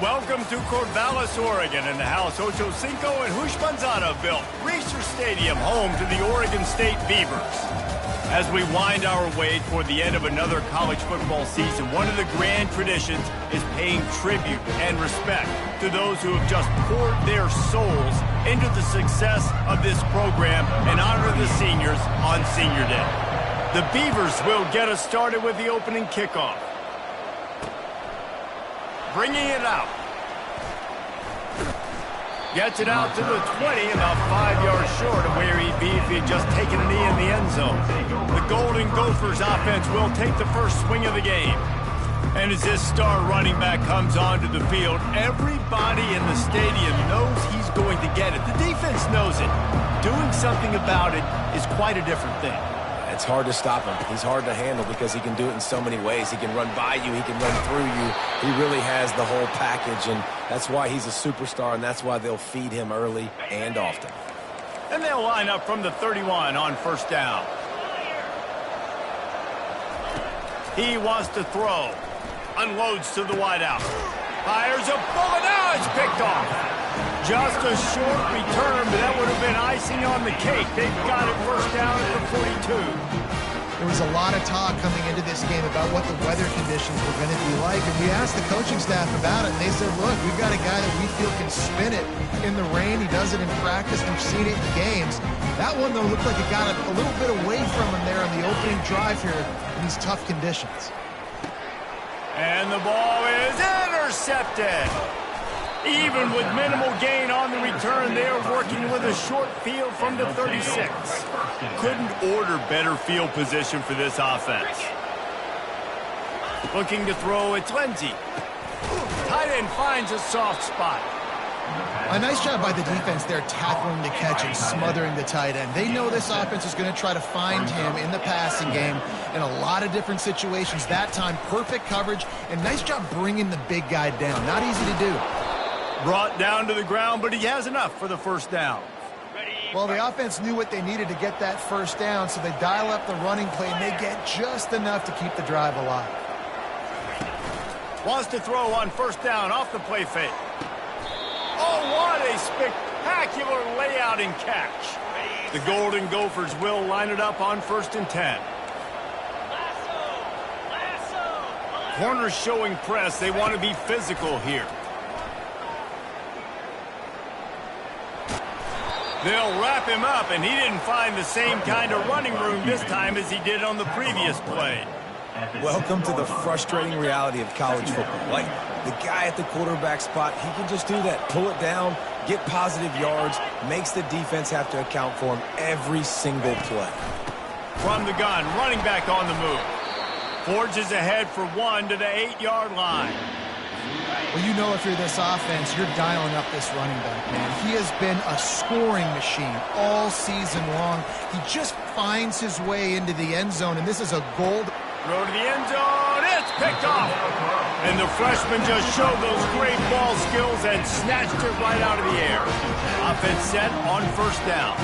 Welcome to Corvallis, Oregon, in the house Ocho Cinco and Hush Manzana built. Reser Stadium, home to the Oregon State Beavers. As we wind our way toward the end of another college football season, one of the grand traditions is paying tribute and respect to those who have just poured their souls into the success of this program and honor the seniors on Senior Day. The Beavers will get us started with the opening kickoff. Bringing it out. Gets it out to the 20, about 5 yards short of where he'd be if he'd just taken a knee in the end zone. The Golden Gophers offense will take the first swing of the game. And as this star running back comes onto the field, everybody in the stadium knows he's going to get it. The defense knows it. Doing something about it is quite a different thing. It's hard to stop him. He's hard to handle because he can do it in so many ways. He can run by you. He can run through you. He really has the whole package, and that's why he's a superstar, and that's why they'll feed him early and often. And they'll line up from the 31 on first down. He wants to throw. Unloads to the wideout. Fires a bullet. Now it's picked off. Just a short return, but that would have been icing on the cake. They've got it first down at the 42. There was a lot of talk coming into this game about what the weather conditions were going to be like, and we asked the coaching staff about it, and they said, look, we've got a guy that we feel can spin it in the rain. He does it in practice. We've seen it in games. That one, though, looked like it got a little bit away from him there on the opening drive here in these tough conditions. And the ball is intercepted. Even with minimal gain on the return, they're working with a short field from the 36. Couldn't order better field position for this offense. Looking to throw, it's Lindsey. Tight end finds a soft spot. A nice job by the defense there tackling the catch and smothering the tight end. They know this offense is going to try to find him in the passing game in a lot of different situations. That time, perfect coverage, and nice job bringing the big guy down. Not easy to do. Brought down to the ground, but he has enough for the first down. Well, the offense knew what they needed to get that first down, so they dial up the running play, and they get just enough to keep the drive alive. Wants to throw on first down off the play fake. Oh, what a spectacular layout and catch. The Golden Gophers will line it up on 1st and 10. Corners showing press. They want to be physical here. They'll wrap him up, and he didn't find the same kind of running room this time as he did on the previous play. Welcome to the frustrating reality of college football. Like, the guy at the quarterback spot, he can just do that. Pull it down, get positive yards, makes the defense have to account for him every single play. From the gun, running back on the move. Forges ahead for 1 to the 8-yard line. Well, you know if you're this offense, you're dialing up this running back, man. He has been a scoring machine all season long. He just finds his way into the end zone, and this is a gold. Throw to the end zone. It's picked off. And the freshman just showed those great ball skills and snatched it right out of the air. Offense set on first down.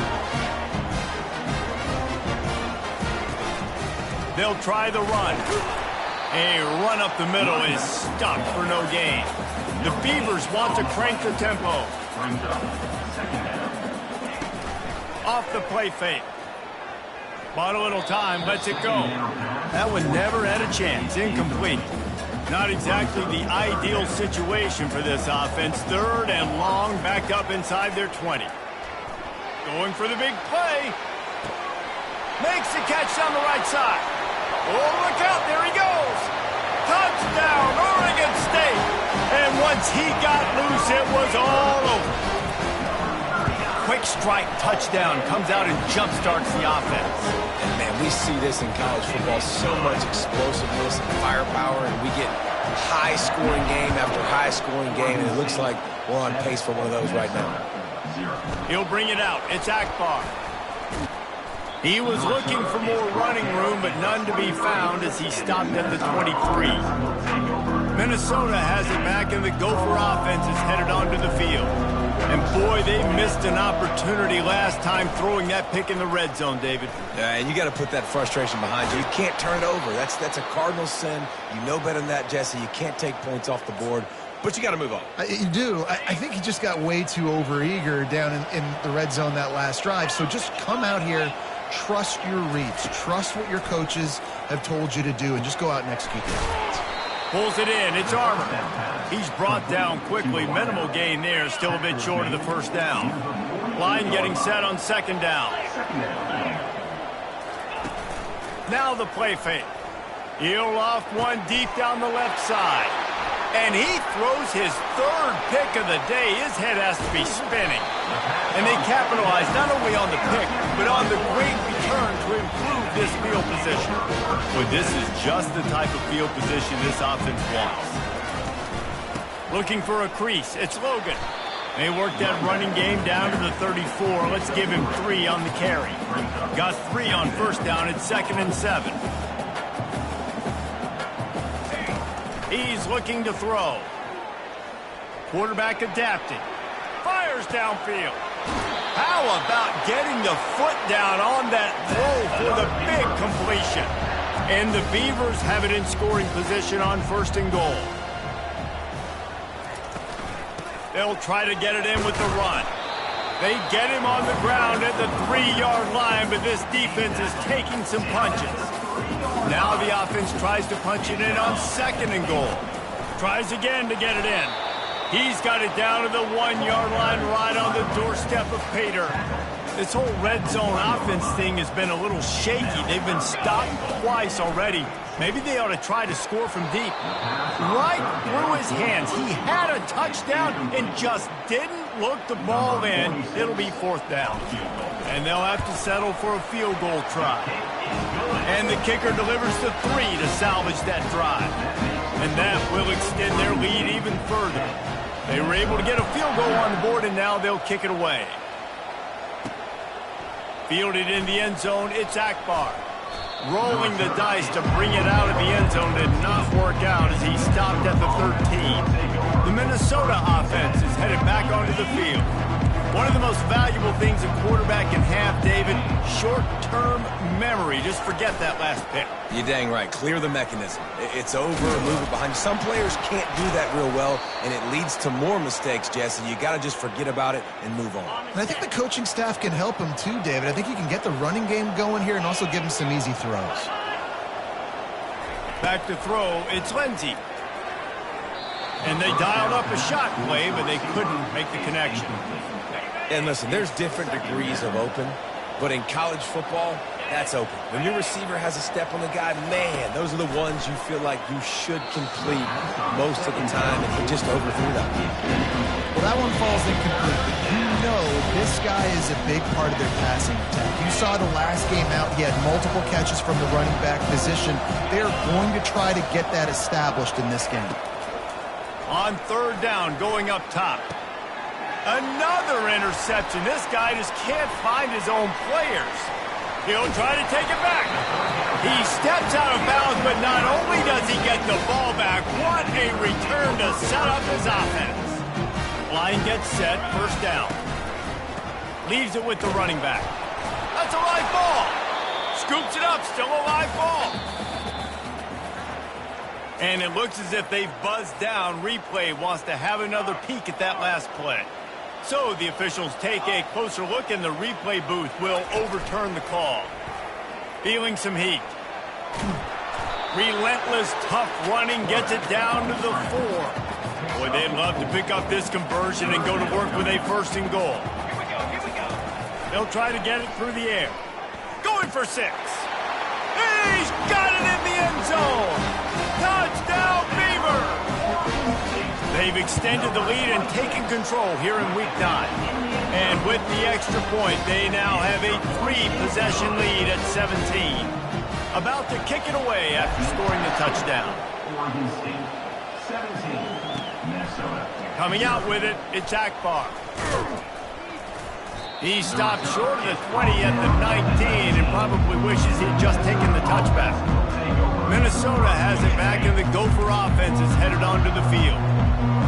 They'll try the run. A run up the middle is stuck for no gain. The Beavers want to crank the tempo. Off the play fake. Bought a little time, lets it go. That one never had a chance. Incomplete. Not exactly the ideal situation for this offense. 3rd and long, backed up inside their 20. Going for the big play. Makes the catch down the right side. Oh, look out, there he goes. Touchdown, Oregon State. And once he got loose, it was all over. Quick strike touchdown comes out and jump-starts the offense. And, man, we see this in college football, so much explosiveness and firepower, and we get high-scoring game after high-scoring game, and it looks like we're on pace for one of those right now. He'll bring it out. It's Akbar. He was looking for more running room, but none to be found as he stopped at the 23. Minnesota has it back, and the Gopher offense is headed onto the field. And, boy, they missed an opportunity last time throwing that pick in the red zone, David. And you got to put that frustration behind you. You can't turn it over. That's a cardinal sin. You know better than that, Jesse. You can't take points off the board. but you got to move on. You do. I think he just got way too overeager down in the red zone that last drive. So just come out here, trust your reads, trust what your coaches have told you to do, and just go out and execute that. Pulls it in. It's Armour. He's brought down quickly. Minimal gain there. Still a bit short of the first down. Line getting set on second down. Now the play fake. He'll off one deep down the left side. And he throws his third pick of the day. His head has to be spinning. And they capitalize not only on the pick, but on the great return to improve this field position. But this is just the type of field position this offense wants. Looking for a crease. It's Logan. They work that running game down to the 34. Let's give him 3 on the carry. Got 3 on first down at 2nd and 7. He's looking to throw. Quarterback adapted. Fires downfield. How about getting the foot down on that throw for the big completion? And the Beavers have it in scoring position on 1st and goal. They'll try to get it in with the run. They get him on the ground at the 3-yard line, but this defense is taking some punches. Now the offense tries to punch it in on 2nd and goal. Tries again to get it in. He's got it down to the 1-yard line right on the doorstep of Pater. This whole red zone offense thing has been a little shaky. They've been stopped twice already. Maybe they ought to try to score from deep. Right through his hands. He had a touchdown and just didn't look the ball in. It'll be 4th down. And they'll have to settle for a field goal try. And the kicker delivers the 3 to salvage that drive. And that will extend their lead even further. They were able to get a field goal on the board, and now they'll kick it away. Fielded in the end zone, it's Akbar. Rolling the dice to bring it out of the end zone did not work out as he stopped at the 13. The Minnesota offense is headed back onto the field. One of the most valuable things a quarterback can have, David, short-term memory. Just forget that last pick. You're dang right. Clear the mechanism. It's over, move it behind you. Some players can't do that real well, and it leads to more mistakes, Jesse. You got to just forget about it and move on. And I think the coaching staff can help him too, David. I think he can get the running game going here and also give him some easy throws. Back to throw, it's Lindsey. And they dialed up a shot play, but they couldn't make the connection. And listen, there's different degrees of open, but in college football, that's open. When your receiver has a step on the guy, man, those are the ones you feel like you should complete most of the time, and he just overthrew that. Well, that one falls incomplete. You know this guy is a big part of their passing attack. You saw the last game out, he had multiple catches from the running back position. They're going to try to get that established in this game. On 3rd down, going up top. Another interception. This guy just can't find his own players. He'll try to take it back. He steps out of bounds, but not only does he get the ball back, what a return to set up his offense. Line gets set, 1st down. Leaves it with the running back. That's a live ball. Scoops it up, still a live ball. And it looks as if they've buzzed down. Replay wants to have another peek at that last play. So the officials take a closer look, and the replay booth will overturn the call. Feeling some heat. Relentless, tough running gets it down to the 4. Boy, they'd love to pick up this conversion and go to work with a 1st and goal. They'll try to get it through the air. Going for 6. He's got it in the end zone. Touchdown, Beaver! They've extended the lead and taken control here in Week 9. And with the extra point, they now have a 3-possession lead at 17. About to kick it away after scoring the touchdown. Oregon State, 17, Minnesota. Coming out with it, it's Akbar. He stopped short of the 20 at the 19 and probably wishes he'd just taken the touchback. Minnesota has it back, and the Gopher offense is headed onto the field.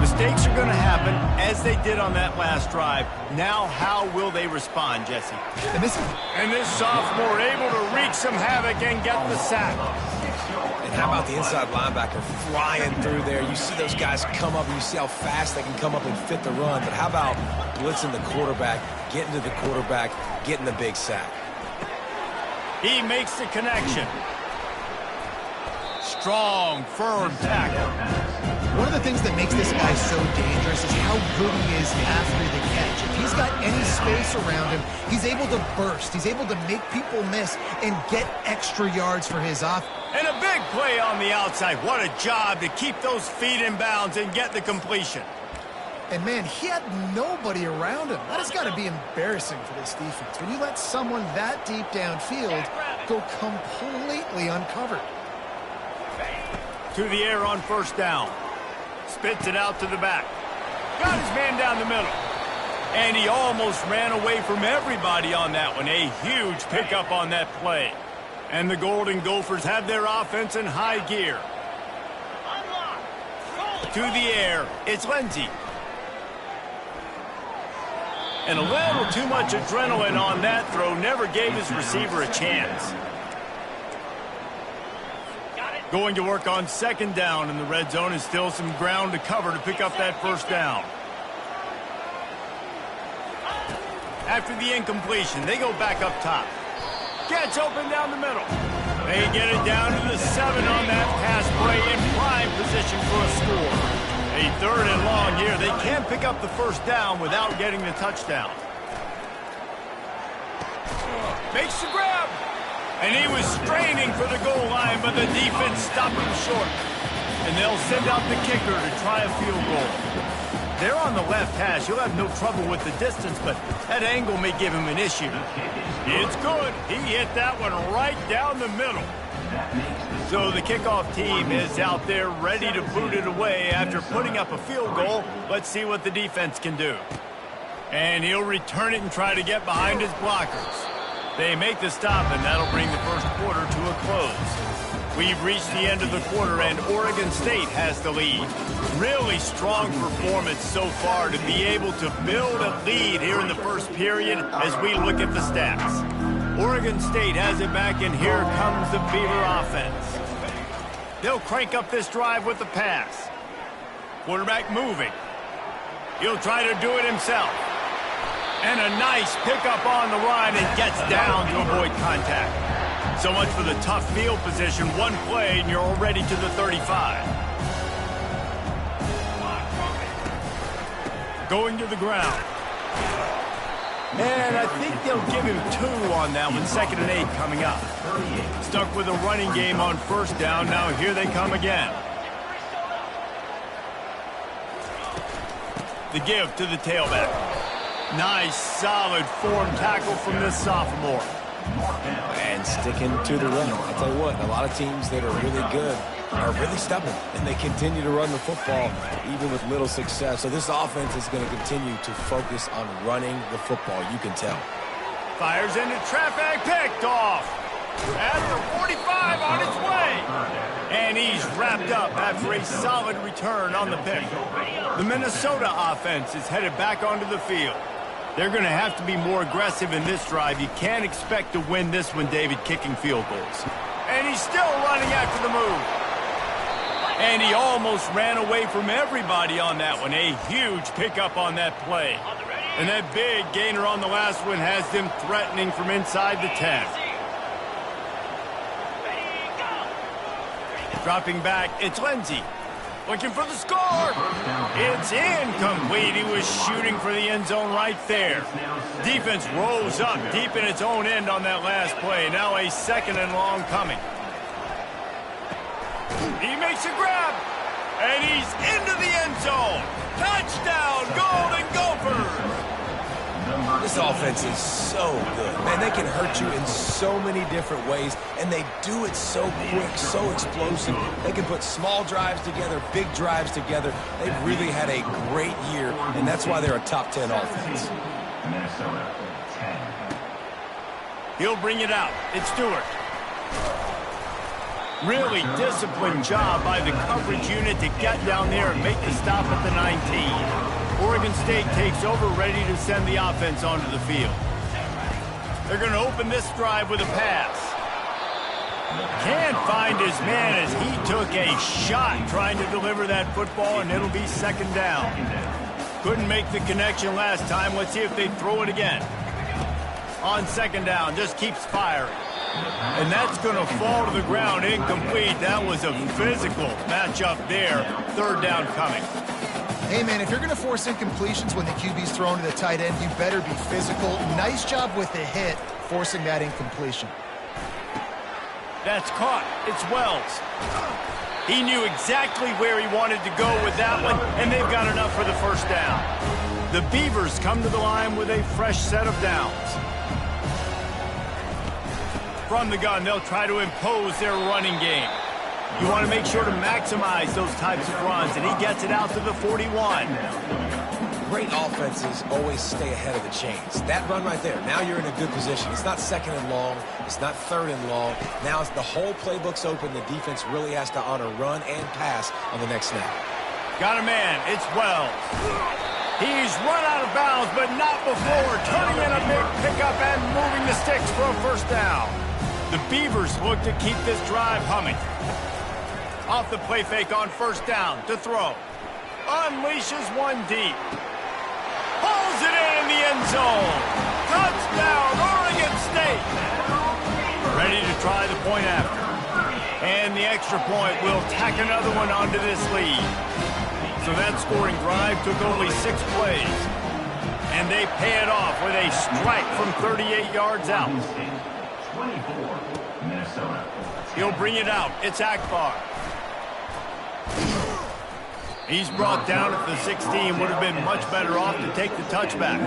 Mistakes are going to happen, as they did on that last drive. Now, how will they respond, Jesse? And this sophomore able to wreak some havoc and get the sack. And And how about the inside linebacker flying through there? You see those guys come up, and you see how fast they can come up and fit the run. But how about blitzing the quarterback, getting to the quarterback, getting the big sack? He makes the connection. Strong, firm tackle. One of the things that makes this guy so dangerous is how good he is after the catch. If he's got any space around him, he's able to burst. He's able to make people miss and get extra yards for his offense. And a big play on the outside. What a job to keep those feet in bounds and get the completion. And, man, he had nobody around him. That has got to be embarrassing for this defense. When you let someone that deep downfield go completely uncovered. To the air on first down. Spits it out to the back. Got his man down the middle. And he almost ran away from everybody on that one. A huge pickup on that play. And the Golden Gophers have their offense in high gear. To the air, it's Lindsey. And a little too much adrenaline on that throw. Never gave his receiver a chance. Going to work on second down in the red zone, is still some ground to cover to pick up that first down. After the incompletion, they go back up top. Gets open down the middle. They get it down to the 7 on that pass play in prime position for a score. A third and long here. They can't pick up the first down without getting the touchdown. Makes the grab. And he was straining for the goal line, but the defense stopped him short. And they'll send out the kicker to try a field goal. They're on the left hash. He'll have no trouble with the distance, but that angle may give him an issue. It's good. He hit that one right down the middle. So the kickoff team is out there ready to boot it away after putting up a field goal. Let's see what the defense can do. And he'll return it and try to get behind his blockers. They make the stop, and that'll bring the first quarter to a close. We've reached the end of the quarter, and Oregon State has the lead. Really strong performance so far to be able to build a lead here in the first period as we look at the stats. Oregon State has it back, and here comes the Beaver offense. They'll crank up this drive with the pass. Quarterback moving. He'll try to do it himself. And a nice pickup on the run and gets down to avoid contact. So much for the tough field position. One play and you're already to the 35. Going to the ground. And I think they'll give him 2 on that one. 2nd and 8 coming up. Stuck with a running game on first down. Now here they come again. The give to the tailback. Nice, solid form tackle from this sophomore. And sticking to the run. I'll tell you what, a lot of teams that are really good are really stubborn, and they continue to run the football even with little success. So this offense is going to continue to focus on running the football, you can tell. Fires into traffic, picked off. At the 45 on its way. And he's wrapped up after a solid return on the pick. The Minnesota offense is headed back onto the field. They're going to have to be more aggressive in this drive. You can't expect to win this one, David, kicking field goals. And he's still running after the move. And he almost ran away from everybody on that one. A huge pickup on that play. And that big gainer on the last one has them threatening from inside the 10. Dropping back, it's Lindsey. Looking for the score. It's incomplete. He was shooting for the end zone right there. Defense rose up deep in its own end on that last play. Now a 2nd and long coming. He makes a grab. And he's into the end zone. Touchdown, Golden Gophers. This offense is so good. Man, they can hurt you in so many different ways, and they do it so quick, so explosive. They can put small drives together, big drives together. They've really had a great year, and that's why they're a top 10 offense. Minnesota 10. He'll bring it out. It's Stewart. Really disciplined job by the coverage unit to get down there and make the stop at the 19. Oregon State takes over, ready to send the offense onto the field. They're going to open this drive with a pass. Can't find his man as he took a shot trying to deliver that football, and it'll be second down. Couldn't make the connection last time. Let's see if they throw it again. On second down, just keeps firing. And that's going to fall to the ground incomplete. That was a physical matchup there. Third down coming. Hey, man, if you're going to force incompletions when the QB's thrown to the tight end, you better be physical. Nice job with the hit, forcing that incompletion. That's caught. It's Wells. He knew exactly where he wanted to go with that one, and they've got enough for the first down. The Beavers come to the line with a fresh set of downs. From the gun, they'll try to impose their running game. You want to make sure to maximize those types of runs, and he gets it out to the 41. Great offenses always stay ahead of the chains. That run right there, now you're in a good position. It's not second and long. It's not third and long. Now it's the whole playbook's open. The defense really has to honor run and pass on the next snap. Got a man. It's Wells. He's run out of bounds, but not before turning in a big pickup and moving the sticks for a first down. The Beavers look to keep this drive humming. Off the play fake on first down to throw. Unleashes one deep. Pulls it in the end zone. Touchdown, Oregon State. Ready to try the point after. And the extra point will tack another one onto this lead. So that scoring drive took only 6 plays. And they pay it off with a strike from 38 yards out. 24, Minnesota. He'll bring it out. It's Akbar. He's brought down at the 16. Would have been much better off to take the touchback.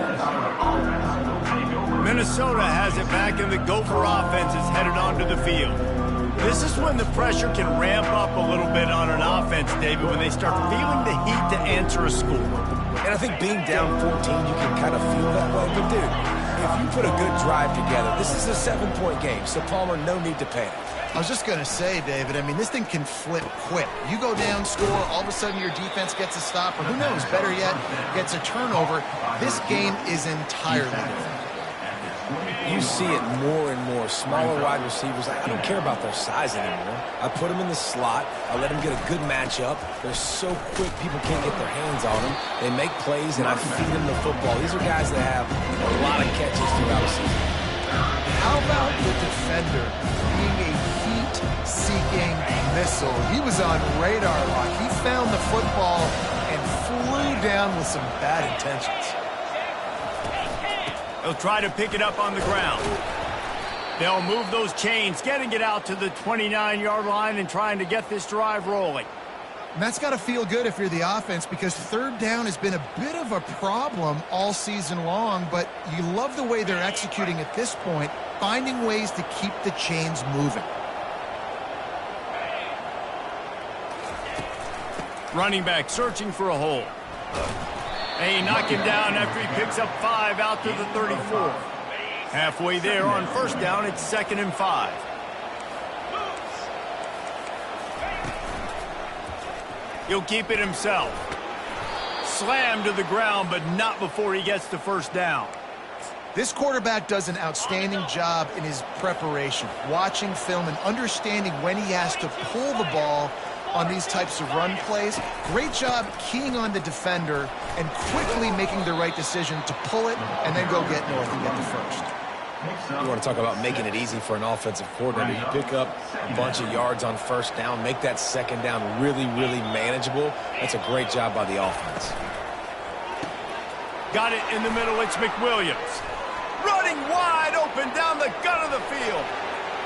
Minnesota has it back, and the Gopher offense is headed onto the field. This is when the pressure can ramp up a little bit on an offense, David, when they start feeling the heat to answer a score. And I think being down 14, you can kind of feel that way. But, dude, if you put a good drive together, this is a 7-point game, so Palmer, no need to panic. I was just going to say, David, I mean, this thing can flip quick. You go down, score, all of a sudden your defense gets a stop, or who knows, better yet, gets a turnover. This game is entirely different. You see it more and more. Smaller wide receivers, I don't care about their size anymore. I put them in the slot. I let them get a good matchup. They're so quick, people can't get their hands on them. They make plays, and I feed them the football. These are guys that have a lot of catches throughout the season. How about the defender being a heat-seeking missile? He was on radar lock. He found the football and flew down with some bad intentions. They'll try to pick it up on the ground. They'll move those chains, getting it out to the 29-yard line and trying to get this drive rolling. And that's got to feel good if you're the offense, because third down has been a bit of a problem all season long, but you love the way they're executing at this point, finding ways to keep the chains moving. Running back searching for a hole. They knock him down after he picks up 5 out to the 34. Halfway there on first down, it's 2nd and 5. He'll keep it himself. Slammed to the ground, but not before he gets to first down. This quarterback does an outstanding job in his preparation, watching film and understanding when he has to pull the ball on these types of run plays. Great job keying on the defender and quickly making the right decision to pull it and then go get north and get the first. You want to talk about making it easy for an offensive coordinator. You pick up a bunch of yards on first down, make that second down really, really manageable. That's a great job by the offense. Got it in the middle. It's McWilliams. Running wide open down the gut of the field.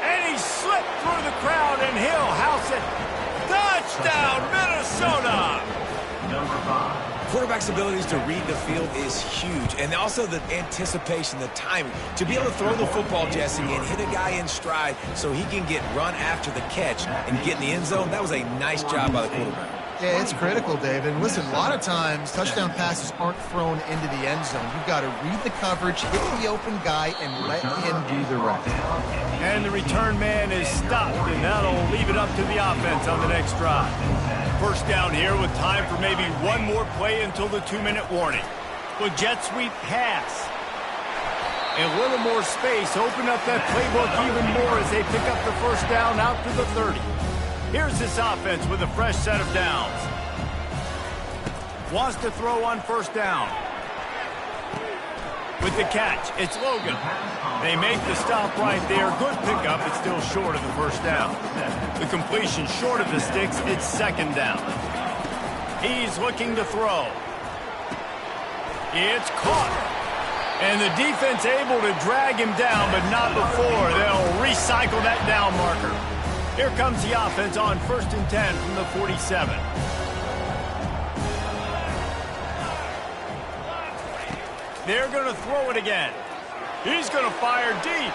And he slipped through the crowd, and he'll house it. Touchdown, Minnesota! Number 5. Quarterback's abilities to read the field is huge, and also the anticipation, the timing. To be able to throw the football, Jesse, and hit a guy in stride so he can get run after the catch and get in the end zone, that was a nice job by the quarterback. Yeah, it's critical, David. And listen, a lot of times touchdown passes aren't thrown into the end zone. You've got to read the coverage, hit the open guy, and let him do the rest. And the return man is stopped, and that'll leave it up to the offense on the next drive. First down here with time for maybe one more play until the 2-minute warning. Well, jet sweep pass. A little more space, open up that playbook even more as they pick up the first down out to the 30. Here's this offense with a fresh set of downs. Wants to throw on first down. With the catch, it's Logan. They make the stop right there. Good pickup, it's still short of the first down. The completion short of the sticks, it's second down. He's looking to throw. It's caught. And the defense able to drag him down, but not before. They'll recycle that down marker. Here comes the offense on 1st and 10 from the 47. They're going to throw it again. He's going to fire deep.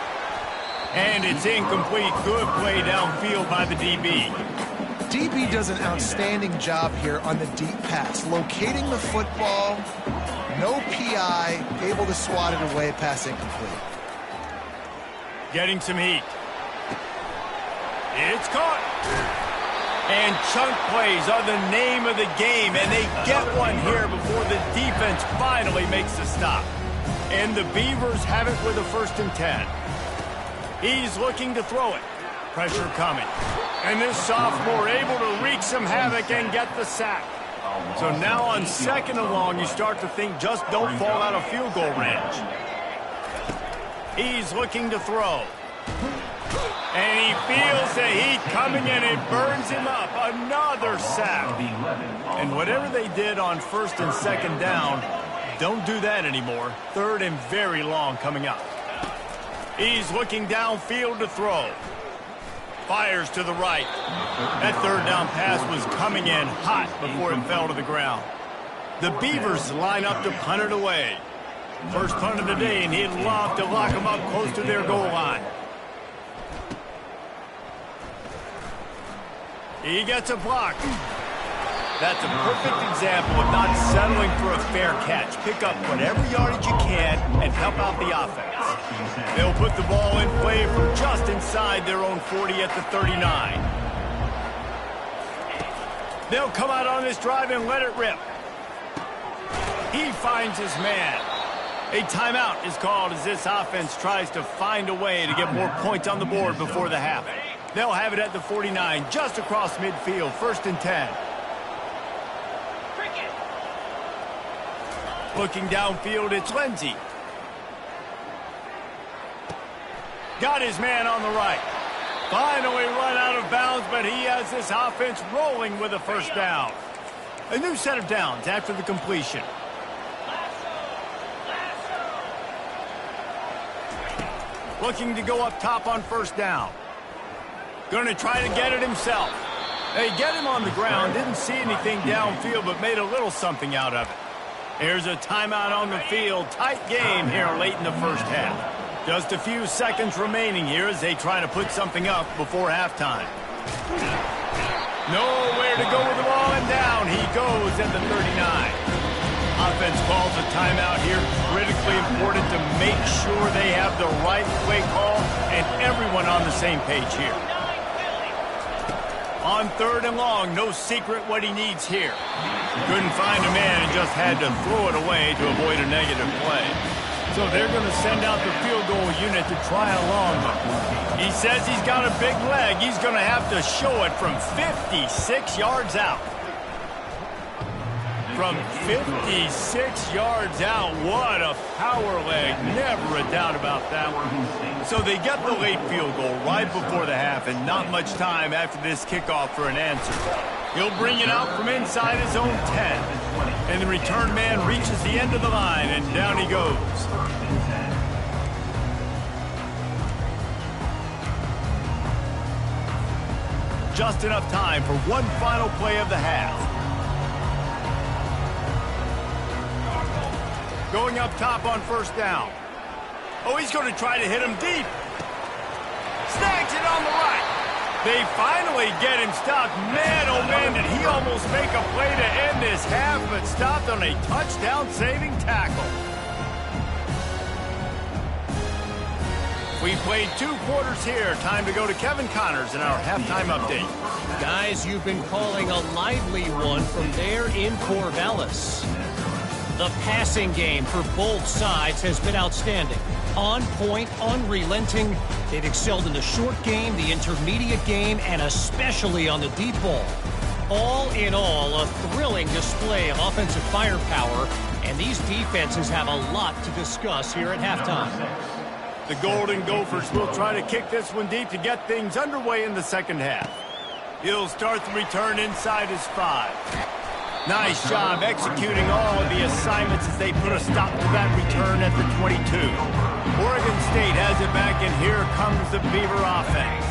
And it's incomplete. Good play downfield by the DB. DB does an outstanding job here on the deep pass, locating the football. No PI, able to swat it away, pass incomplete. Getting some heat. It's caught. And chunk plays are the name of the game, and they get one here before the defense finally makes the stop. And the Beavers have it with a 1st and 10. He's looking to throw it. Pressure coming. And this sophomore able to wreak some havoc and get the sack. So now on 2nd and long, you start to think just don't fall out of field goal range. He's looking to throw. And he feels the heat coming and it burns him up. Another sack. And whatever they did on 1st and 2nd down, don't do that anymore. 3rd and very long coming up. He's looking downfield to throw. Fires to the right. That 3rd down pass was coming in hot before it fell to the ground. The Beavers line up to punt it away. First punt of the day, and he'd love to lock them up close to their goal line. He gets a block. That's a perfect example of not settling for a fair catch. Pick up whatever yardage you can and help out the offense. They'll put the ball in play from just inside their own 40 at the 39. They'll come out on this drive and let it rip. He finds his man. A timeout is called as this offense tries to find a way to get more points on the board before the half. They'll have it at the 49, just across midfield, 1st and 10. Looking downfield, it's Lindsey. Got his man on the right. Finally run out of bounds, but he has this offense rolling with a first down. A new set of downs after the completion. Looking to go up top on 1st down. Going to try to get it himself. They get him on the ground, didn't see anything downfield, but made a little something out of it. Here's a timeout on the field. Tight game here late in the first half. Just a few seconds remaining here as they try to put something up before halftime. Nowhere to go with the ball, and down he goes at the 39. Offense calls a timeout here. Critically important to make sure they have the right play call and everyone on the same page here. On 3rd and long, no secret what he needs here. Couldn't find a man and just had to throw it away to avoid a negative play. So they're going to send out the field goal unit to try a long one. He says he's got a big leg. He's going to have to show it from 56 yards out. From 56 yards out, what a power leg. Never a doubt about that one. So they get the late field goal right before the half, and not much time after this kickoff for an answer. He'll bring it out from inside his own 10. And the return man reaches the end of the line, and down he goes. Just enough time for one final play of the half. Going up top on 1st down. Oh, he's going to try to hit him deep. Snags it on the right. They finally get him stopped. Man, oh man, did he almost make a play to end this half, but stopped on a touchdown-saving tackle. We played 2 quarters here. Time to go to Kevin Connors in our halftime update. Guys, you've been calling a lively one from there in Corvallis. The passing game for both sides has been outstanding. On point, unrelenting. They've excelled in the short game, the intermediate game, and especially on the deep ball. All in all, a thrilling display of offensive firepower, and these defenses have a lot to discuss here at halftime. The Golden Gophers will try to kick this one deep to get things underway in the second half. He'll start the return inside his 5. Nice job executing all of the assignments as they put a stop to that return at the 22. Oregon State has it back, and here comes the Beaver offense.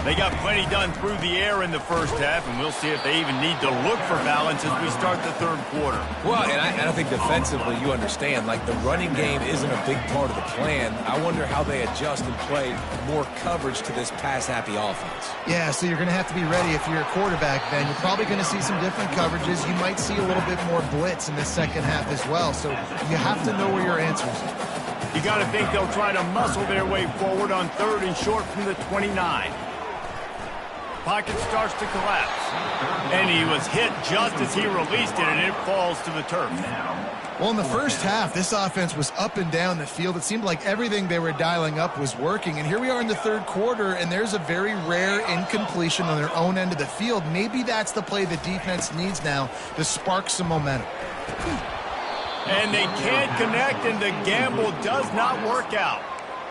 They got plenty done through the air in the first half, and we'll see if they even need to look for balance as we start the third quarter. Well, and I think defensively, you understand, like the running game isn't a big part of the plan. I wonder how they adjust and play more coverage to this pass-happy offense. Yeah, so you're going to have to be ready if you're a quarterback, Ben. You're probably going to see some different coverages. You might see a little bit more blitz in the second half as well, so you have to know where your answers are. You got to think they'll try to muscle their way forward on 3rd and short from the 29. Pocket starts to collapse. And he was hit just as he released it, and it falls to the turf. Well, in the first half, this offense was up and down the field. It seemed like everything they were dialing up was working. And here we are in the third quarter, and there's a very rare incompletion on their own end of the field. Maybe that's the play the defense needs now to spark some momentum. And they can't connect, and the gamble does not work out.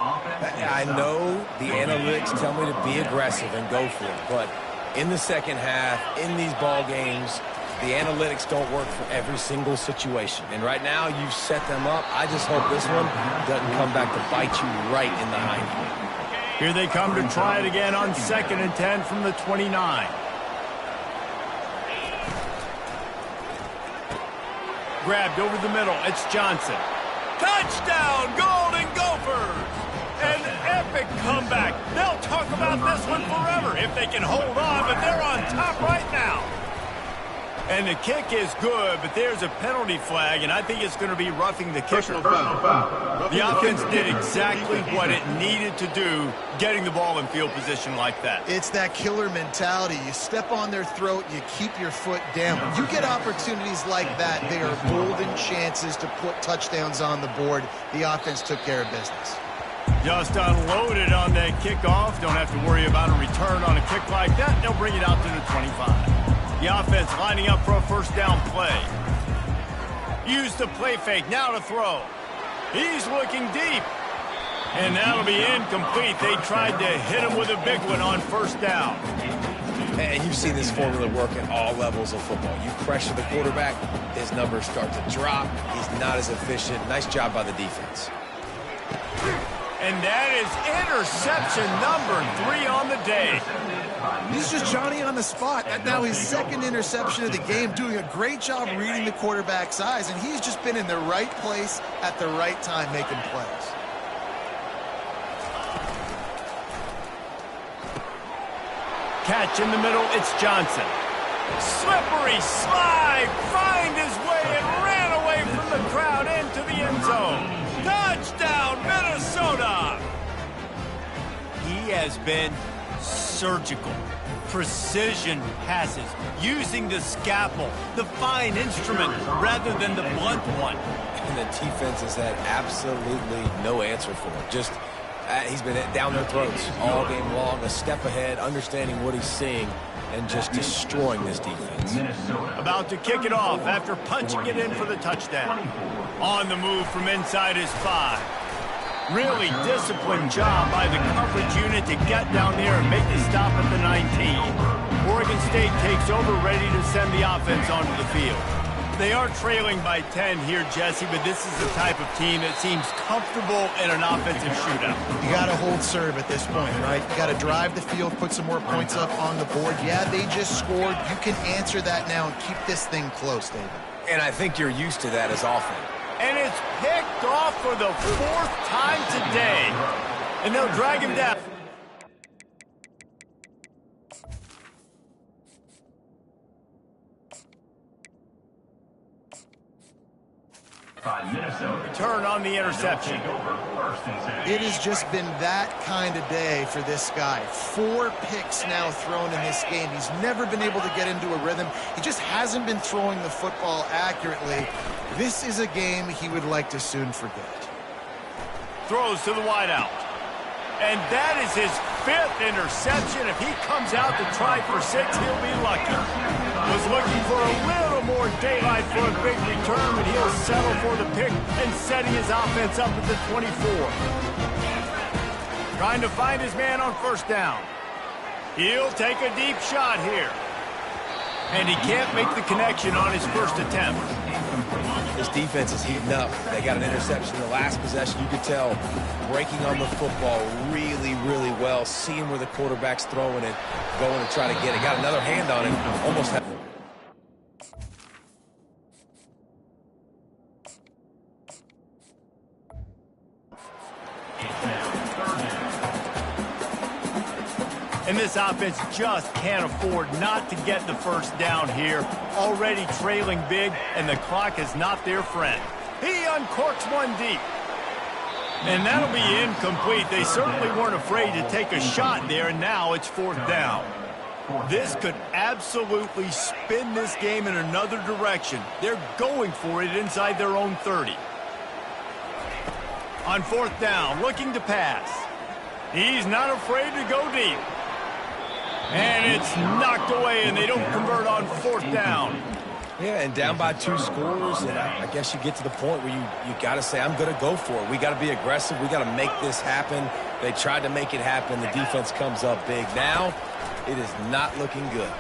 I know the analytics tell me to be aggressive and go for it, but in the second half, in these ball games, the analytics don't work for every single situation. And right now, you've set them up. I just hope this one doesn't come back to bite you right in the hind leg. Here they come to try it again on 2nd and 10 from the 29. Grabbed over the middle. It's Johnson. Touchdown, Golden Gophers! An epic comeback. They'll talk about this one forever if they can hold on, but they're on top right now. And the kick is good, but there's a penalty flag, and I think it's going to be roughing the kicker. The offense did exactly what it needed to do, getting the ball in field position like that. It's that killer mentality. You step on their throat, you keep your foot down. When you get opportunities like that, they are golden chances to put touchdowns on the board. The offense took care of business. Just unloaded on that kickoff. Don't have to worry about a return on a kick like that. They'll bring it out to the 25. The offense lining up for a first down play. Use the play fake now to throw. He's looking deep. And that'll be incomplete. They tried to hit him with a big one on first down. And you've seen this formula work at all levels of football. You pressure the quarterback, his numbers start to drop. He's not as efficient. Nice job by the defense. And that is interception number 3 on the day. He's just Johnny on the spot. That's now his 2nd interception of the game, doing a great job reading the quarterback's eyes, and he's just been in the right place at the right time making plays. Catch in the middle, it's Johnson. Slippery slide, find his way and ran away from the crowd into the end zone. Touchdown, Minnesota! He has been surgical. Precision passes, using the scalpel, the fine instrument, rather than the blunt one. And the defense has had absolutely no answer for him. Just, he's been down their throats all game long, a step ahead, understanding what he's seeing, and just destroying this defense. About to kick it off after punching it in for the touchdown. On the move from inside his 5. Really disciplined job by the coverage unit to get down there and make the stop at the 19. Oregon State takes over, ready to send the offense onto the field. They are trailing by 10 here, Jesse, but this is the type of team that seems comfortable in an offensive shootout. You got to hold serve at this point, right? You got to drive the field, put some more points up on the board. Yeah, they just scored. You can answer that now and keep this thing close, David. And I think you're used to that as often. And it's picked off for the 4th time today. And they'll drag him down. Return on the interception. It has just been that kind of day for this guy. 4 picks now thrown in this game. He's never been able to get into a rhythm. He just hasn't been throwing the football accurately. This is a game he would like to soon forget. Throws to the wideout. And that is his 5th interception. If he comes out to try for 6, he'll be lucky. Was looking for a little more daylight for a big return, but he'll settle for the pick and setting his offense up at the 24. Trying to find his man on first down. He'll take a deep shot here. And he can't make the connection on his first attempt. This defense is heating up. They got an interception in the last possession. You could tell breaking on the football really, really well, seeing where the quarterback's throwing it, going to try to get it. Got another hand on it. Almost had... And this offense just can't afford not to get the first down here. Already trailing big, and the clock is not their friend. He uncorks one deep. And that'll be incomplete. They certainly weren't afraid to take a shot there, and now it's 4th down. This could absolutely spin this game in another direction. They're going for it inside their own 30. On 4th down, looking to pass. He's not afraid to go deep. And it's knocked away, and they don't convert on 4th down. Yeah, and down by 2 scores, and I guess you get to the point where you got to say, I'm going to go for it. We got to be aggressive. We got to make this happen. They tried to make it happen. The defense comes up big. Now, it is not looking good.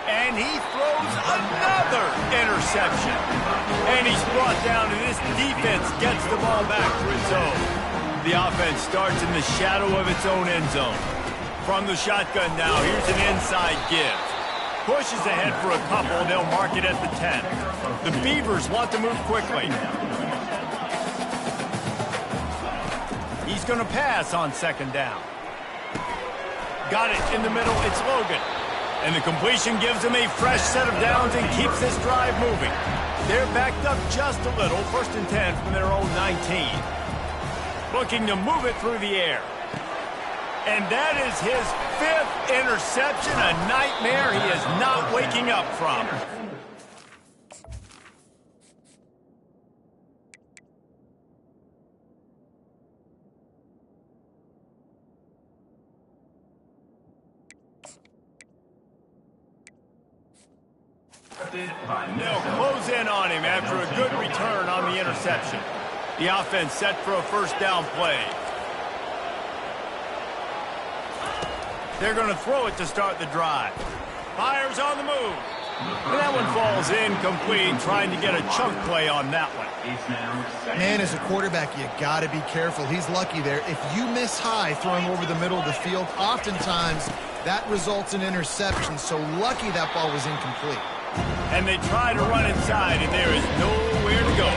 And he throws another interception. And he's brought down, and this defense gets the ball back to its own. The offense starts in the shadow of its own end zone. From the shotgun now, here's an inside give. Pushes ahead for a couple, and they'll mark it at the 10. The Beavers want to move quickly. He's going to pass on 2nd down. Got it in the middle, it's Logan. And the completion gives him a fresh set of downs and keeps this drive moving. They're backed up just a little, 1st and 10 from their own 19. Looking to move it through the air. And that is his 5th interception, a nightmare he is not waking up from. They'll close in on him after a good return on the interception. The offense set for a 1st down play. They're going to throw it to start the drive. Fires on the move. And that one falls incomplete, trying to get a chunk play on that one. Man, as a quarterback, you got to be careful. He's lucky there. If you miss high throwing over the middle of the field, oftentimes that results in interception. So lucky that ball was incomplete. And they try to run inside, and there is nowhere to go.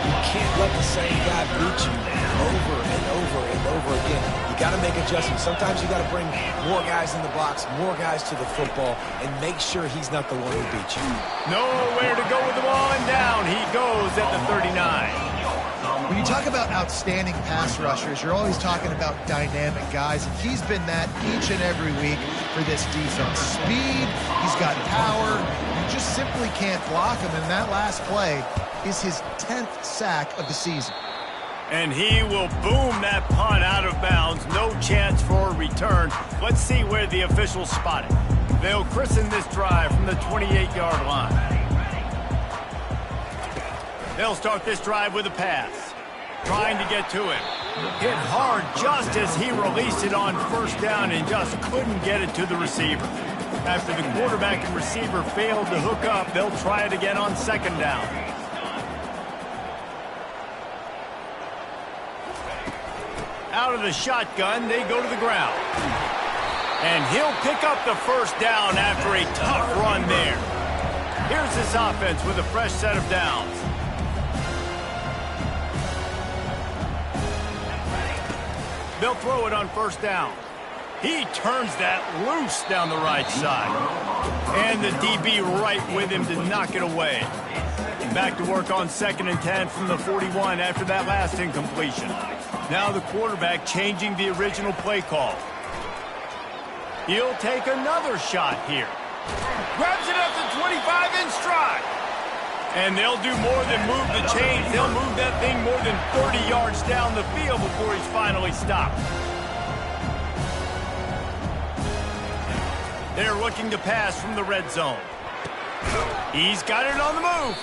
You can't let the same guy beat you over and over and over again. You got to make adjustments. Sometimes you got to bring more guys in the box, more guys to the football, and make sure he's not the one who beat you. Nowhere to go with the ball, and down he goes at the 39. When you talk about outstanding pass rushers, you're always talking about dynamic guys, and he's been that each and every week for this defense. Speed, he's got power, you just simply can't block him, and that last play is his 10th sack of the season. And he will boom that punt out of bounds. No chance for a return. Let's see where the officials spot it. They'll christen this drive from the 28-yard line. They'll start this drive with a pass. Trying to get to him. Hit hard just as he released it on 1st down and just couldn't get it to the receiver. After the quarterback and receiver failed to hook up, they'll try it again on 2nd down. Out of the shotgun, they go to the ground. And he'll pick up the 1st down after a tough run there. Here's this offense with a fresh set of downs. They'll throw it on 1st down. He turns that loose down the right side. And the DB right with him to knock it away. Back to work on 2nd and 10 from the 41 after that last incompletion. Now the quarterback changing the original play call. He'll take another shot here. Grabs it at the 25 in stride. And they'll do more than move the chains. They'll move that thing more than 30 yards down the field before he's finally stopped. They're looking to pass from the red zone. He's got it on the move.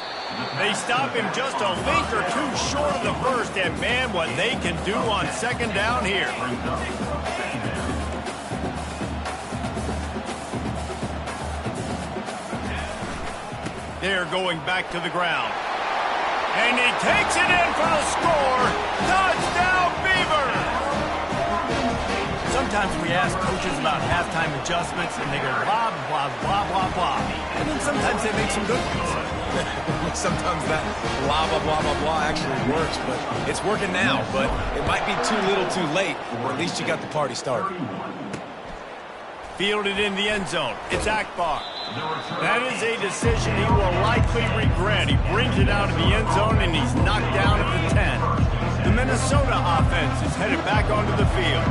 They stop him just a link or two short of the first, and man, what they can do on second down here. They're going back to the ground. And he takes it in for the score. Touchdown, Beaver! Sometimes we ask coaches about halftime adjustments, and they go blah, blah, blah, blah, blah. And then sometimes they make some good ones. Sometimes that blah, blah, blah, blah, blah actually works, but it's working now. But it might be too little too late, or at least you got the party started. Fielded in the end zone. It's Akbar. That is a decision he will likely regret. He brings it out of the end zone, and he's knocked down at the 10. The Minnesota offense is headed back onto the field.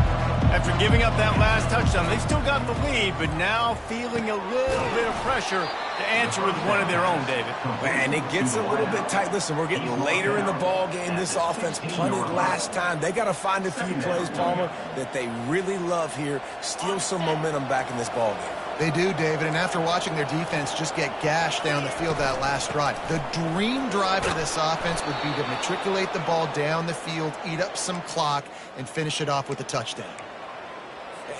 After giving up that last touchdown, they still got the lead, but now feeling a little bit of pressure to answer with one of their own, David. Man, it gets a little bit tight. Listen, we're getting later in the ball game. This offense punted last time. They got to find a few plays, Palmer, that they really love here. Steal some momentum back in this ball game. They do, David, and after watching their defense just get gashed down the field that last drive, the dream drive for this offense would be to matriculate the ball down the field, eat up some clock, and finish it off with a touchdown.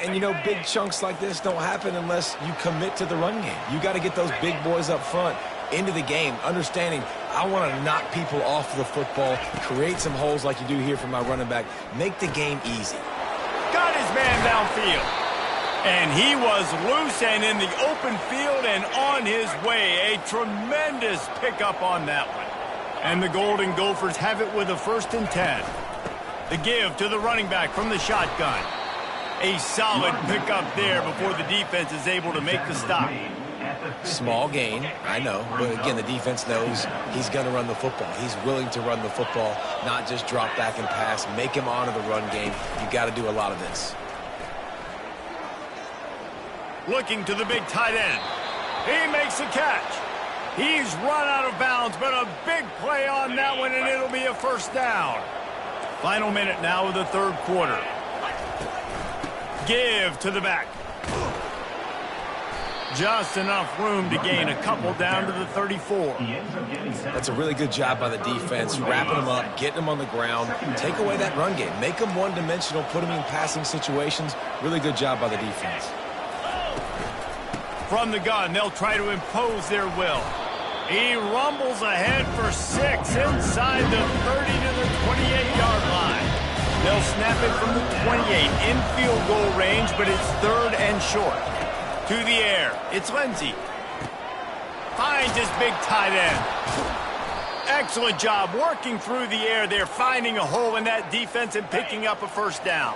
And, you know, big chunks like this don't happen unless you commit to the run game. You got to get those big boys up front into the game, understanding I want to knock people off the football, create some holes like you do here for my running back, make the game easy. Got his man downfield. And he was loose and in the open field and on his way. A tremendous pickup on that one. And the Golden Gophers have it with a 1st and 10. The give to the running back from the shotgun. A solid pickup there before the defense is able to make the stop. Small gain, I know, but again, the defense knows he's going to run the football. He's willing to run the football, not just drop back and pass, make him honor the run game. You got to do a lot of this. Looking to the big tight end. He makes a catch. He's run out of bounds, but a big play on that one, and it'll be a 1st down. Final minute now of the 3rd quarter. Give to the back. Just enough room to gain a couple down to the 34. That's a really good job by the defense, wrapping them up, getting them on the ground, take away that run game, make them one-dimensional, put them in passing situations. Really good job by the defense. From the gun, they'll try to impose their will. He rumbles ahead for 6 inside the 30 to the 28-yard line. They'll snap it from the 28 in field goal range, but it's 3rd and short. To the air, it's Lindsey. Finds his big tight end. Excellent job working through the air there, finding a hole in that defense and picking up a 1st down.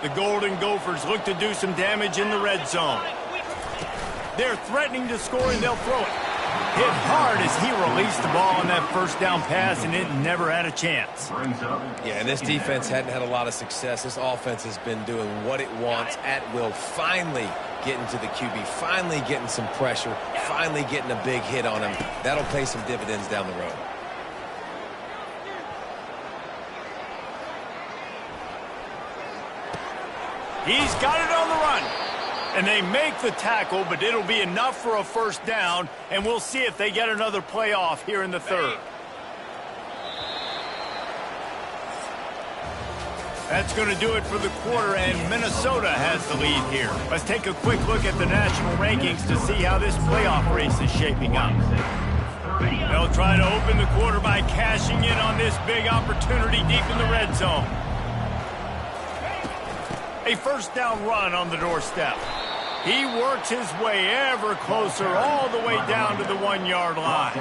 The Golden Gophers look to do some damage in the red zone. They're threatening to score, and they'll throw it. Hit hard as he released the ball on that 1st down pass, and it never had a chance. Yeah, and this defense hadn't had a lot of success. This offense has been doing what it wants at will. Finally getting to the QB, finally getting some pressure, finally getting a big hit on him. That'll pay some dividends down the road. He's got it on the run. And they make the tackle, but it'll be enough for a 1st down, and we'll see if they get another play off here in the 3rd. That's going to do it for the quarter, and Minnesota has the lead here. Let's take a quick look at the national rankings to see how this playoff race is shaping up. They'll try to open the quarter by cashing in on this big opportunity deep in the red zone. A 1st down run on the doorstep. He works his way ever closer all the way down to the 1-yard line.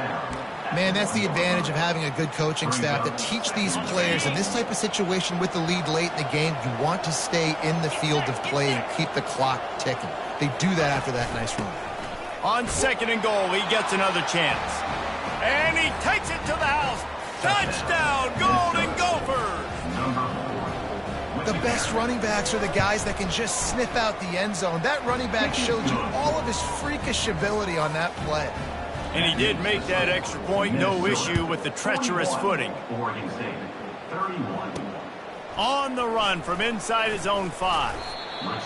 Man, that's the advantage of having a good coaching staff that teach these players in this type of situation with the lead late in the game. You want to stay in the field of play and keep the clock ticking. They do that after that nice run. On 2nd and goal, he gets another chance. And he takes it to the house. Touchdown, Golden Gophers! The best running backs are the guys that can just sniff out the end zone. That running back showed you all of his freakish ability on that play. And he did make that extra point, no issue with the treacherous footing. Oregon State, 31. On the run from inside his own 5.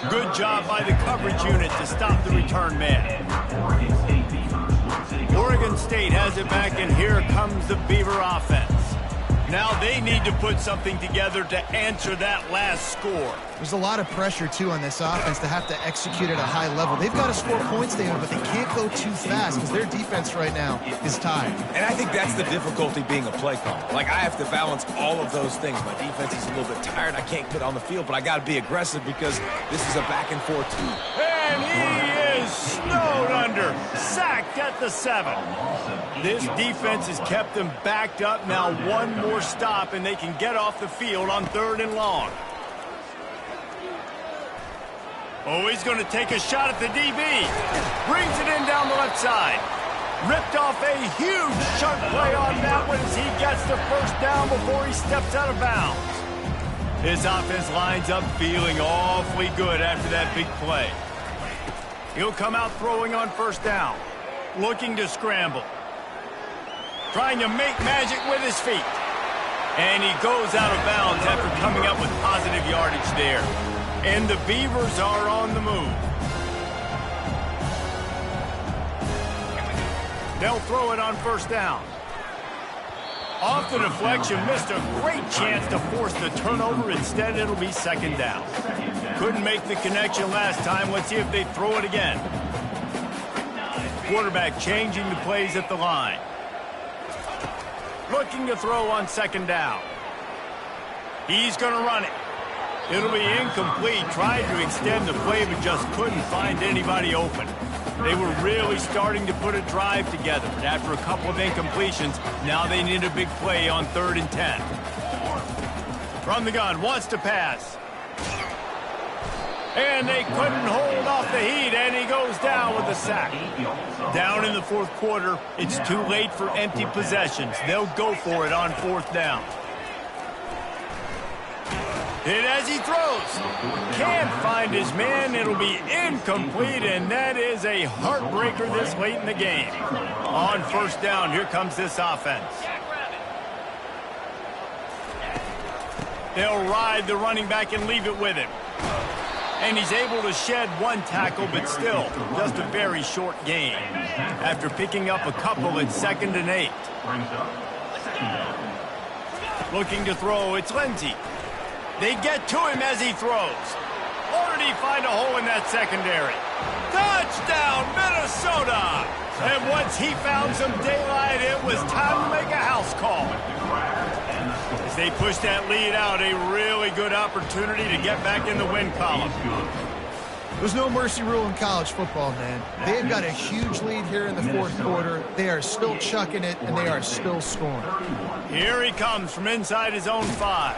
Good job by the coverage unit to stop the return man. Oregon State has it back, and here comes the Beaver offense. Now they need to put something together to answer that last score. There's a lot of pressure, too, on this offense to have to execute at a high level. They've got to score points, David, but they can't go too fast because their defense right now is tired. And I think that's the difficulty being a play caller. Like, I have to balance all of those things. My defense is a little bit tired. I can't get on the field, but I got to be aggressive because this is a back-and-forth team. And he is snowed under, sacked at the 7. This defense has kept them backed up. Now one more stop, and they can get off the field on 3rd and long. Oh, he's going to take a shot at the DB. Brings it in down the left side. Ripped off a huge sharp play on that one as he gets the first down before he steps out of bounds. His offense lines up feeling awfully good after that big play. He'll come out throwing on 1st down. Looking to scramble. Trying to make magic with his feet. And he goes out of bounds after coming up with positive yardage there. And the Beavers are on the move. They'll throw it on 1st down. Off the deflection, missed a great chance to force the turnover. Instead, it'll be 2nd down. Couldn't make the connection last time. Let's see if they throw it again. Quarterback changing the plays at the line. Looking to throw on 2nd down. He's going to run it. It'll be incomplete. Tried to extend the play, but just couldn't find anybody open. They were really starting to put a drive together. But after a couple of incompletions, now they need a big play on 3rd and 10. From the gun, wants to pass. And they couldn't hold off the heat, and he goes down with a sack. Down in the 4th quarter, it's too late for empty possessions. They'll go for it on 4th down. Hit as he throws. Can't find his man. It'll be incomplete, and that is a heartbreaker this late in the game. On 1st down, here comes this offense. They'll ride the running back and leave it with him. And he's able to shed 1 tackle, but still just a very short gain. After picking up a couple at 2nd and 8. Looking to throw, it's Lindsey. They get to him as he throws. Or did he find a hole in that secondary? Touchdown, Minnesota! And once he found some daylight, it was time to make a house call. As they push that lead out, a really good opportunity to get back in the win column. There's no mercy rule in college football, man. They've got a huge lead here in the 4th quarter. They are still chucking it, and they are still scoring. Here he comes from inside his own 5.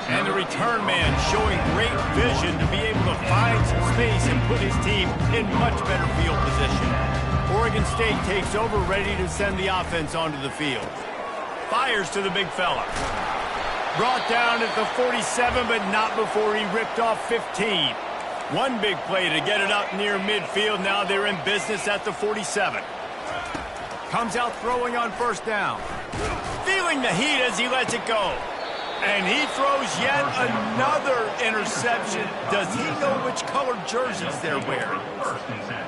And the return man showing great vision to be able to find some space and put his team in much better field position. Oregon State takes over, ready to send the offense onto the field. Fires to the big fella. Brought down at the 47, but not before he ripped off 15. One big play to get it up near midfield. Now they're in business at the 47. Comes out throwing on 1st down. Feeling the heat as he lets it go. And he throws yet another interception. Does he know which colored jerseys they're wearing?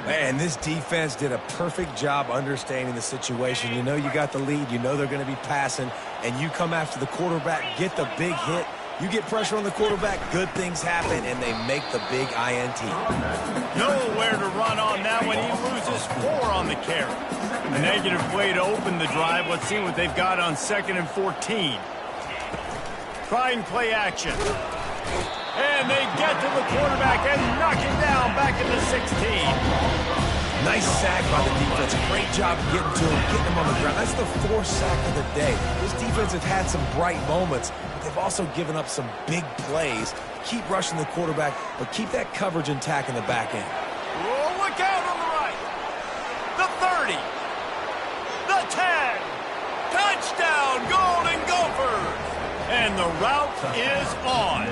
Man, this defense did a perfect job understanding the situation. You know you got the lead. You know they're going to be passing. And you come after the quarterback, get the big hit. You get pressure on the quarterback, good things happen, and they make the big INT. Nowhere to run on that one. He loses 4 on the carry. A negative play to open the drive. Let's see what they've got on 2nd and 14. Trying play action. And they get to the quarterback and knock him down back in the 16. Nice sack by the defense. Great job getting to him, getting him on the ground. That's the 4th sack of the day. This defense has had some bright moments, but they've also given up some big plays. Keep rushing the quarterback, but keep that coverage intact in the back end. Oh, look out on the right. The 30. The 10. Touchdown, Golden Gophers. And the route is on.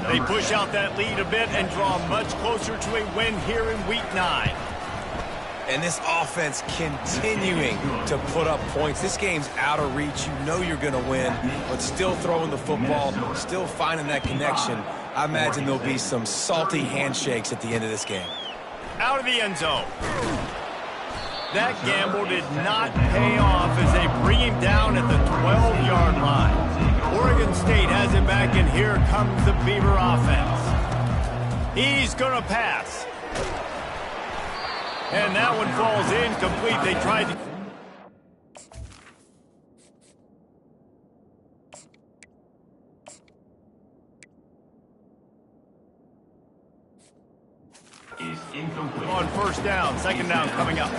They push out that lead a bit and draw much closer to a win here in Week 9. And this offense continuing to put up points. This game's out of reach. You know you're going to win, but still throwing the football, still finding that connection. I imagine there'll be some salty handshakes at the end of this game. Out of the end zone. That gamble did not pay off as they bring him down at the 12-yard line. Oregon State has it back, and here comes the Beaver offense. He's going to pass. And that one falls incomplete. They tried to... Is incomplete. On first down, second down coming up.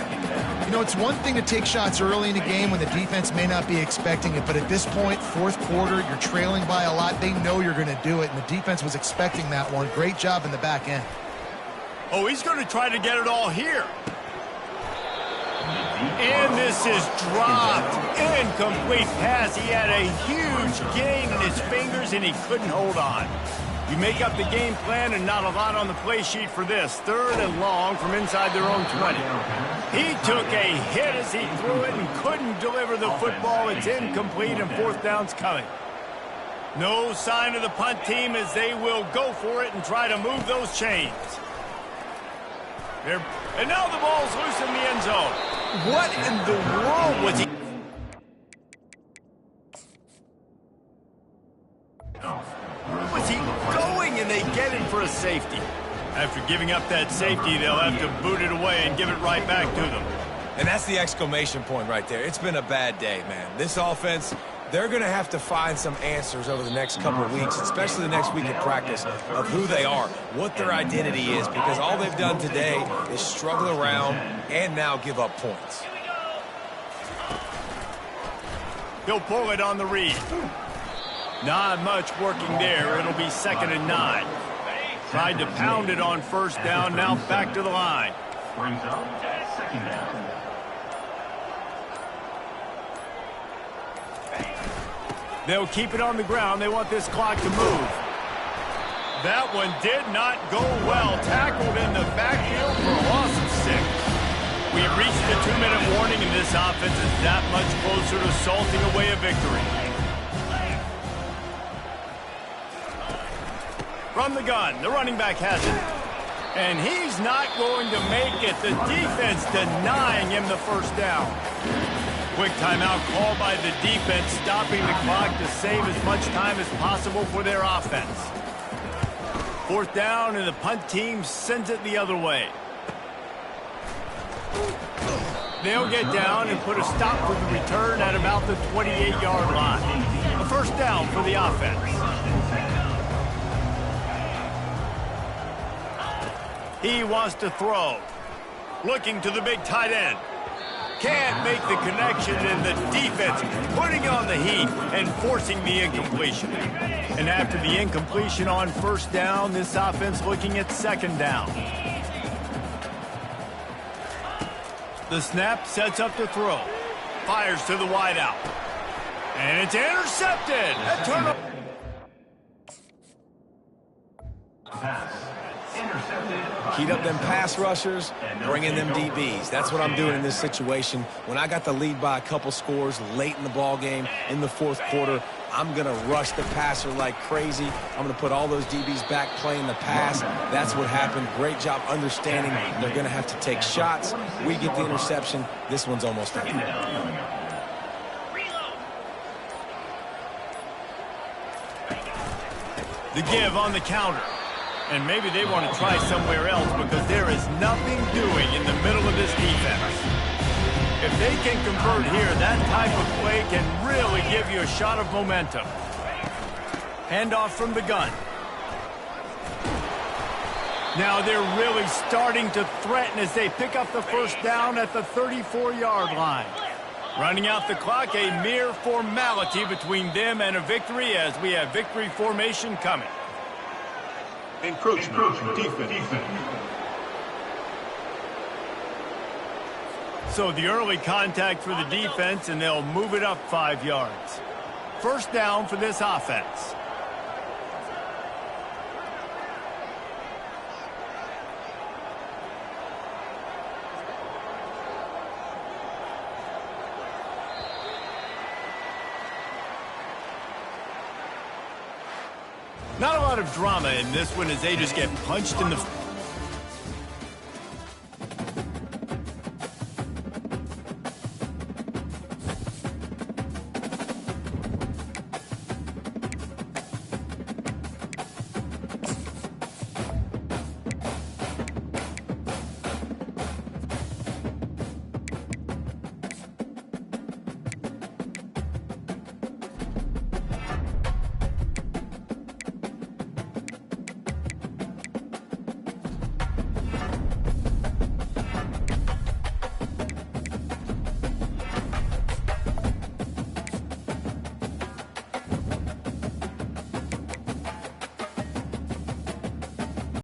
You know, it's one thing to take shots early in the game when the defense may not be expecting it, but at this point, fourth quarter, you're trailing by a lot. They know you're going to do it, and the defense was expecting that one. Great job in the back end. Oh, he's going to try to get it all here. And this is dropped. Incomplete pass. He had a huge gain in his fingers, and he couldn't hold on. You make up the game plan and not a lot on the play sheet for this. Third and long from inside their own 20. He took a hit as he threw it and couldn't deliver the football. It's incomplete, and fourth down's coming. No sign of the punt team as they will go for it and try to move those chains. And now the ball's loose in the end zone. What in the world was he? Where was he going? And they get it for a safety. After giving up that safety, they'll have to boot it away and give it right back to them. And that's the exclamation point right there. It's been a bad day, man. This offense, they're going to have to find some answers over the next couple of weeks, especially the next week of practice, of who they are, what their identity is, because all they've done today is struggle around and now give up points. He'll pull it on the read. Not much working there. It'll be 2nd and 9. Tried to pound it on first down, now back to the line. Brings up second down. They'll keep it on the ground. They want this clock to move. That one did not go well. Tackled in the backfield for a loss of 6. We have reached the 2-minute warning, and this offense is that much closer to salting away a victory. From the gun, the running back has it. And he's not going to make it. The defense denying him the first down. Quick timeout called by the defense, stopping the clock to save as much time as possible for their offense. Fourth down, and the punt team sends it the other way. They'll get down and put a stop to the return at about the 28-yard line. A first down for the offense. He wants to throw. Looking to the big tight end. Can't make the connection, and the defense putting on the heat and forcing the incompletion. And after the incompletion on first down, this offense looking at second down. The snap sets up to throw. Fires to the wideout. And it's intercepted. A turnover. Heat up them pass rushers, bring in them DBs. That's what I'm doing in this situation. When I got the lead by a couple scores late in the ball game, in the fourth quarter, I'm going to rush the passer like crazy. I'm going to put all those DBs back playing the pass. That's what happened. Great job understanding they're going to have to take shots. We get the interception. This one's almost done. The give on the counter. And maybe they want to try somewhere else because there is nothing doing in the middle of this defense. If they can convert here, that type of play can really give you a shot of momentum. Handoff from the gun. Now they're really starting to threaten as they pick up the first down at the 34-yard line. Running out the clock, a mere formality between them and a victory as we have victory formation coming. Encroachment defense. So the early contact for the defense, and they'll move it up 5 yards. First down for this offense. Not a lot of drama in this one as they just get punched in the...